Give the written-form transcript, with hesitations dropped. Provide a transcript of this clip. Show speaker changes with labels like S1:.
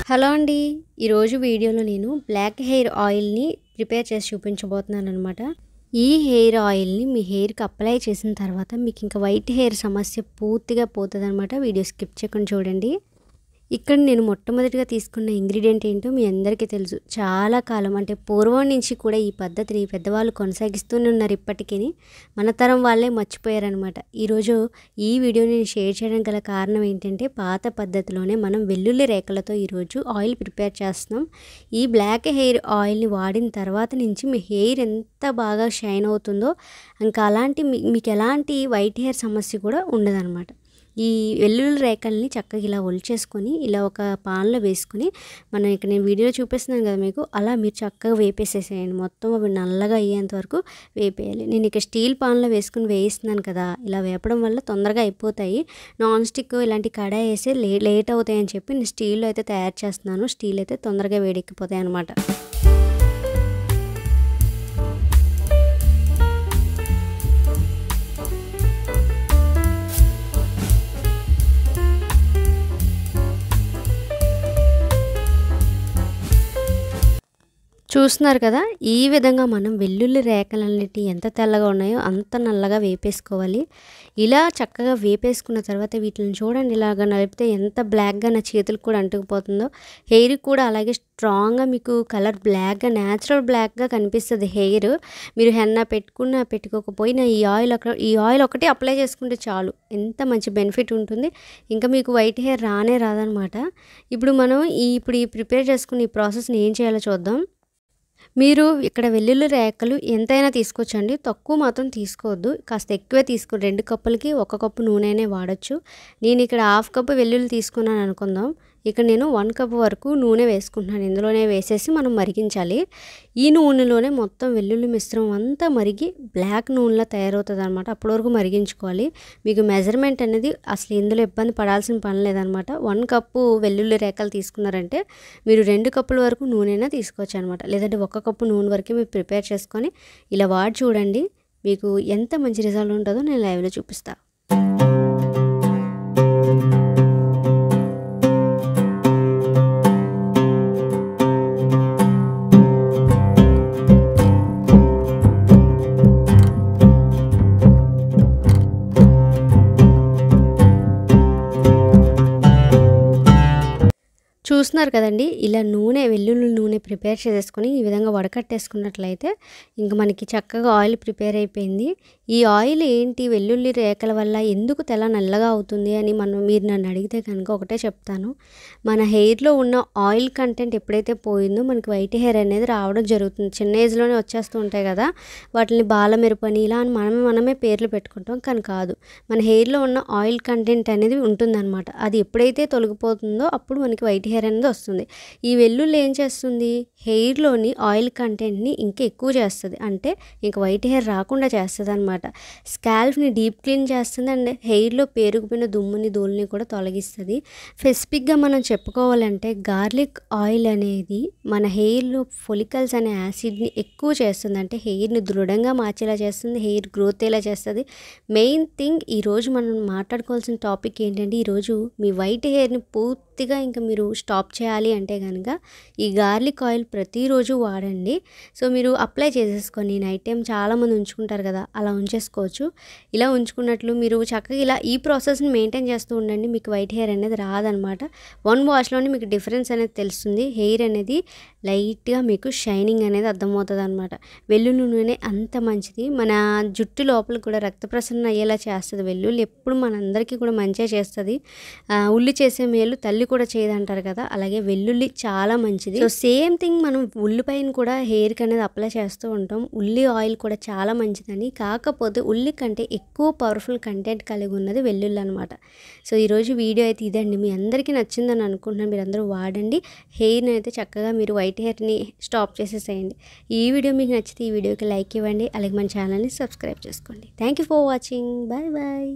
S1: Hello అండి. ఈరోజు వీడియోలో నేను బ్లాక్ హెయిర్ ఆయిల్‌ని ప్రిపేర్ చేసి చూపించబోతున్నాననమాట. ఈ హెయిర్ ఆయిల్‌ని మీ హెయిర్‌కి అప్లై చేసిన తర్వాత మీకింక వైట్ హెయిర్ సమస్య పూర్తిగా పోతదనమాట. వీడియో స్కిప్ చేయకుండా చూడండి. ఇక్కడ నేను మొట్టమొదటిగా తీసుకున్న ఇంగ్రీడియంట్ ఏంటో మీ అందరికీ తెలుసు. చాలా కాలం అంటే పూర్వం నుంచి కూడా ఈ పద్ధతిని పెద్దవాళ్ళు కొనసాగిస్తూనే ఉన్నారు ఇప్పటికిని. మన తరం వాళ్ళే మర్చిపోయారనమాట. ఈరోజు ఈ వీడియోని నేను షేర్ చేయడం గల కారణం ఏంటంటే పాత పద్ధతిలోనే మనం వెల్లుల్లి రేఖలతో ఈరోజు ఆయిల్ ప్రిపేర్ చేస్తున్నాం. ఈ బ్లాక్ హెయిర్ ఆయిల్‌ని వాడిన తర్వాత నుంచి మీ హెయిర్ ఎంత బాగా షైన్ అవుతుందో ఇంకా అలాంటి మీకు ఎలాంటి వైట్ హెయిర్ సమస్య కూడా ఉండదనమాట. ఈ వెల్లుల్లి రేఖల్ని చక్కగా ఇలా ఒలిచేసుకొని ఇలా ఒక పాన్లో వేసుకొని మనం ఇక్కడ నేను వీడియోలో చూపిస్తున్నాను కదా మీకు, అలా మీరు చక్కగా వేపేసేసేయండి. మొత్తం అవి నల్లగా అయ్యేంత వరకు వేపేయాలి. నేను ఇక స్టీల్ పాన్లో వేసుకుని వేయిస్తున్నాను కదా, ఇలా వేపడం వల్ల తొందరగా అయిపోతాయి. నాన్ స్టిక్ ఇలాంటి కడాయి వేసి లేట్ అవుతాయని చెప్పి నేను స్టీల్లో అయితే తయారు చేస్తున్నాను. స్టీల్ అయితే తొందరగా వేడెక్కిపోతాయి అన్నమాట. చూస్తున్నారు కదా, ఈ విధంగా మనం వెల్లుల్లి రేఖలన్నిటి ఎంత తెల్లగా ఉన్నాయో అంత నల్లగా వేపేసుకోవాలి. ఇలా చక్కగా వేపేసుకున్న తర్వాత వీటిని చూడండి, ఇలాగ నలిపితే ఎంత బ్లాక్గా నా చేతులకు కూడా అంటుకుపోతుందో. హెయిర్ కూడా అలాగే స్ట్రాంగ్గా మీకు కలర్ బ్లాక్గా న్యాచురల్ బ్లాక్గా కనిపిస్తుంది హెయిర్. మీరు హెన్నా పెట్టుకున్నా పెట్టుకోకపోయినా ఈ ఆయిల్ ఒకటి అప్లై చేసుకుంటే చాలు, ఎంత మంచి బెనిఫిట్ ఉంటుంది. ఇంకా మీకు వైట్ హెయిర్ రానే రాదనమాట. ఇప్పుడు మనం ఈ ప్రిపేర్ చేసుకున్న ఈ ప్రాసెస్ని ఏం చేయాలో చూద్దాం. మీరు ఇక్కడ వెల్లుల్లి రేఖలు ఎంతైనా తీసుకోవచ్చండి, తక్కువ మాత్రం తీసుకోవద్దు. కాస్త ఎక్కువే తీసుకో. 2 కప్పులకి 1 కప్పు నూనెనే వాడచ్చు. నేను ఇక్కడ 1/2 కప్పు వెల్లుల్లి తీసుకున్నాను అనుకుందాం. ఇక్కడ నేను 1 కప్ వరకు నూనె వేసుకుంటున్నాను. ఇందులోనే వేసేసి మనం మరిగించాలి. ఈ నూనెలోనే మొత్తం వెల్లుల్లి మిశ్రమం అంతా మరిగి బ్లాక్ నూనెలా తయారవుతుంది అనమాట. అప్పటి వరకు మరిగించుకోవాలి. మీకు మెజర్మెంట్ అనేది అసలు ఇందులో ఇబ్బంది పడాల్సిన పని లేదనమాట. 1 కప్పు వెల్లుల్లి రేఖలు తీసుకున్నారంటే మీరు 2 కప్పుల వరకు నూనెనా తీసుకోవచ్చు అనమాట. లేదంటే 1 కప్పు నూనె వరకే మీరు ప్రిపేర్ చేసుకొని ఇలా వాడి చూడండి. మీకు ఎంత మంచి రిజల్ట్ ఉంటుందో నేను లైవ్లో చూపిస్తాను. చూస్తున్నారు కదండి, ఇలా వెల్లుల్లి నూనె ప్రిపేర్ చేసేసుకొని ఈ విధంగా వడకట్టేసుకున్నట్లయితే ఇంక మనకి చక్కగా ఆయిల్ ప్రిపేర్ అయిపోయింది. ఈ ఆయిల్ ఏంటి, వెల్లుల్లి రేఖల వల్ల ఎందుకు తెల్ల నల్లగా అవుతుంది అని మీరు నన్ను అడిగితే కనుక ఒకటే చెప్తాను. మన హెయిర్లో ఉన్న ఆయిల్ కంటెంట్ ఎప్పుడైతే పోయిందో మనకి వైట్ హెయిర్ అనేది రావడం జరుగుతుంది. చిన్న ఏజ్లోనే వచ్చేస్తూ ఉంటాయి కదా, వాటిని బాలమెరుపని ఇలా అని మనమే పేర్లు పెట్టుకుంటాం. కానీ కాదు, మన హెయిర్లో ఉన్న ఆయిల్ కంటెంట్ అనేది ఉంటుందన్నమాట. అది ఎప్పుడైతే తొలగిపోతుందో అప్పుడు మనకి వైట్ హెయిర్ అనేది వస్తుంది. ఈ వెల్లుల్లి ఏం చేస్తుంది, హెయిర్లోని ఆయిల్ కంటెంట్ని ఇంకా ఎక్కువ చేస్తుంది. అంటే ఇంకా వైట్ హెయిర్ రాకుండా చేస్తుంది అనమాట. స్కాల్ప్ని డీప్ క్లీన్ చేస్తుంది అండ్ హెయిర్లో పేరుకుపోయిన దుమ్ముని ధూళిని కూడా తొలగిస్తుంది. స్పెసిఫిక్గా మనం చెప్పుకోవాలంటే గార్లిక్ ఆయిల్ అనేది మన హెయిర్లో ఫొలికల్స్ అనే యాసిడ్ని ఎక్కువ చేస్తుంది. అంటే హెయిర్ని దృఢంగా మార్చేలా చేస్తుంది, హెయిర్ గ్రోత్ ఎలా చేస్తుంది. మెయిన్ థింగ్ ఈరోజు మనం మాట్లాడుకోవాల్సిన టాపిక్ ఏంటంటే, ఈరోజు మీ వైట్ హెయిర్ని పూర్తిగా ఇంకా మీరు స్టాప్ చేయాలి అంటే కనుక ఈ గార్లిక్ ఆయిల్ ప్రతిరోజు వాడండి. సో మీరు అప్లై చేసేసుకొని నైట్ టైం చాలామంది ఉంచుకుంటారు కదా, అలా ఉంచేసుకోవచ్చు. ఇలా ఉంచుకున్నట్లు మీరు చక్కగా ఇలా ఈ ప్రాసెస్ని మెయింటైన్ చేస్తూ ఉండండి. మీకు వైట్ హెయిర్ అనేది రాదనమాట. 1 వాష్లోనే మీకు డిఫరెన్స్ అనేది తెలుస్తుంది. హెయిర్ అనేది లైట్గా మీకు షైనింగ్ అనేది అర్థమవుతుంది అనమాట. వెల్లుల్లి నూనె అంత మంచిది. మన జుట్టు లోపల కూడా రక్త ప్రసరణ అయ్యేలా చేస్తుంది. వెల్లుల్లి ఎప్పుడు మనందరికీ కూడా మంచిగా చేస్తుంది. ఉల్లి చేసే మేలు తల్లి కూడా చేయదంటారు కదా, అలాగే వెల్లుల్లి చాలా మంచిది. సో సేమ్ థింగ్ మనం ఉల్లిపాయను కూడా హెయిర్కి అనేది అప్లై చేస్తూ ఉంటాం. ఉల్లి ఆయిల్ కూడా చాలా మంచిదని, కాకపోతే ఉల్లి కంటే ఎక్కువ పవర్ఫుల్ కంటెంట్ కలిగి ఉన్నది వెల్లుల్లి అనమాట. సో ఈరోజు వీడియో అయితే ఇదండి. మీ అందరికీ నచ్చిందని అనుకుంటున్నాను. మీరు అందరూ వాడండి. హెయిర్ని అయితే చక్కగా మీరు వైట్ హెయిర్ని స్టాప్ చేసేసేయండి. ఈ వీడియో మీకు నచ్చితే ఈ వీడియోకి లైక్ ఇవ్వండి, అలాగే మన ఛానల్ని సబ్స్క్రైబ్ చేసుకోండి. Thank you for watching. Bye bye.